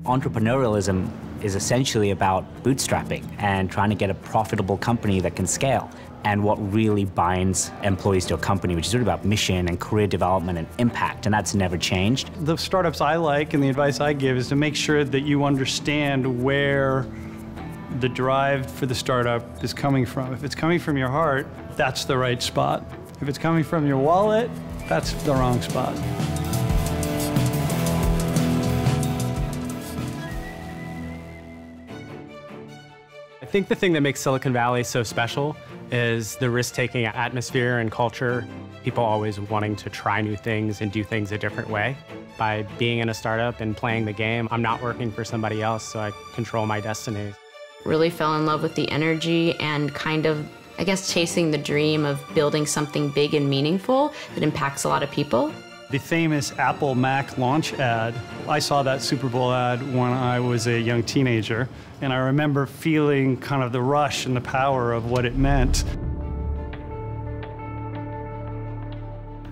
Entrepreneurialism is essentially about bootstrapping and trying to get a profitable company that can scale. And what really binds employees to a company, which is really about mission and career development and impact, and that's never changed. The startups I like and the advice I give is to make sure that you understand where the drive for the startup is coming from. If it's coming from your heart, that's the right spot. If it's coming from your wallet, that's the wrong spot. I think the thing that makes Silicon Valley so special is the risk-taking atmosphere and culture. People always wanting to try new things and do things a different way. By being in a startup and playing the game, I'm not working for somebody else, so I control my destiny. Really fell in love with the energy and kind of, I guess, chasing the dream of building something big and meaningful that impacts a lot of people. The famous Apple Mac launch ad, I saw that Super Bowl ad when I was a young teenager, and I remember feeling kind of the rush and the power of what it meant.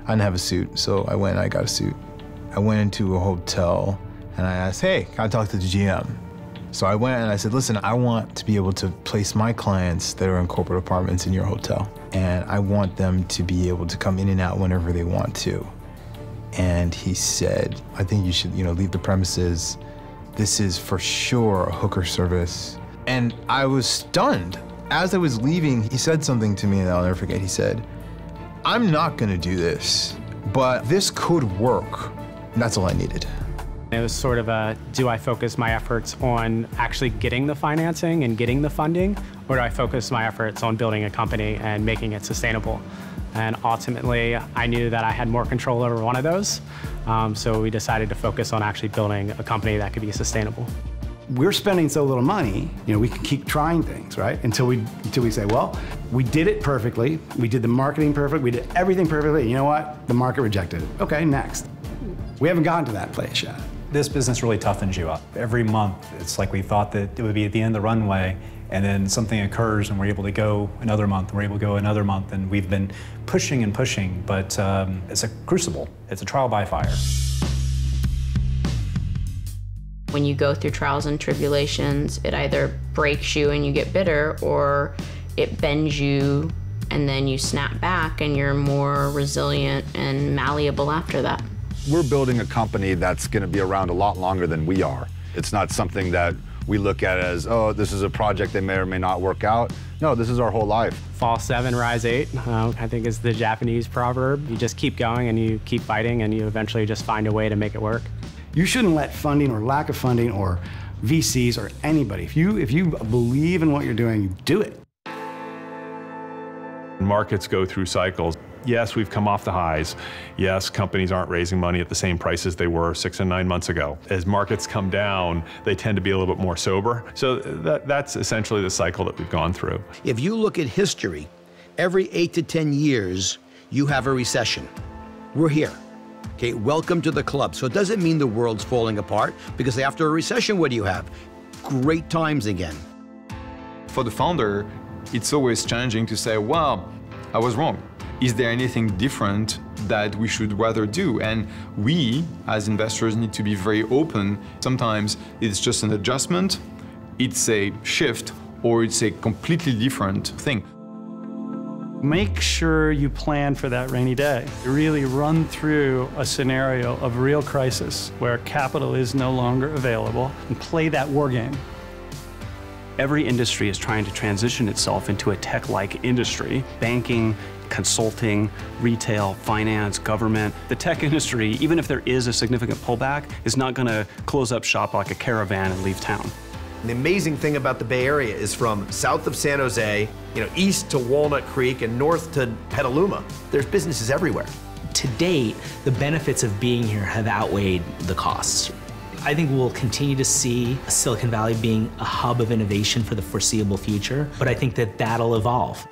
I didn't have a suit, so I went and I got a suit. I went into a hotel and I asked, hey, can I talk to the GM? So I went and I said, listen, I want to be able to place my clients that are in corporate apartments in your hotel, and I want them to be able to come in and out whenever they want to. And he said, I think you should, leave the premises. This is for sure a hooker service. And I was stunned. As I was leaving, he said something to me that I'll never forget. He said, I'm not gonna do this, but this could work. And that's all I needed. It was sort of a, do I focus my efforts on actually getting the financing and getting the funding, or do I focus my efforts on building a company and making it sustainable? And ultimately, I knew that I had more control over one of those, so we decided to focus on actually building a company that could be sustainable. We're spending so little money, we can keep trying things, right? Until we say, well, we did it perfectly, we did the marketing perfect, we did everything perfectly, and you know what? The market rejected it. Okay, next. We haven't gotten to that place yet. This business really toughens you up. Every month, it's like we thought that it would be at the end of the runway, and then something occurs and we're able to go another month, we're able to go another month, and we've been pushing and pushing, but it's a crucible. It's a trial by fire. When you go through trials and tribulations, it either breaks you and you get bitter, or it bends you and then you snap back and you're more resilient and malleable after that. We're building a company that's going to be around a lot longer than we are. It's not something that we look at as, oh, this is a project that may or may not work out. No, this is our whole life. Fall 7, rise 8, I think is the Japanese proverb. You just keep going and you keep fighting and you eventually just find a way to make it work. You shouldn't let funding or lack of funding or VCs or anybody, if you believe in what you're doing, you do it. Markets go through cycles. Yes, we've come off the highs. Yes, companies aren't raising money at the same prices they were 6 and 9 months ago. As markets come down, they tend to be a little bit more sober. So that's essentially the cycle that we've gone through. If you look at history, every 8 to 10 years, you have a recession. We're here. Okay, welcome to the club. So it doesn't mean the world's falling apart, because after a recession, what do you have? Great times again. For the founder, it's always challenging to say, well, I was wrong. Is there anything different that we should rather do? And we, as investors, need to be very open. Sometimes it's just an adjustment, it's a shift, or it's a completely different thing. Make sure you plan for that rainy day. Really run through a scenario of real crisis where capital is no longer available and play that war game. Every industry is trying to transition itself into a tech-like industry. Banking, consulting, retail, finance, government. The tech industry, even if there is a significant pullback, is not going to close up shop like a caravan and leave town. The amazing thing about the Bay Area is from south of San Jose, east to Walnut Creek and north to Petaluma, there's businesses everywhere. To date, the benefits of being here have outweighed the costs. I think we'll continue to see Silicon Valley being a hub of innovation for the foreseeable future, but I think that that'll evolve.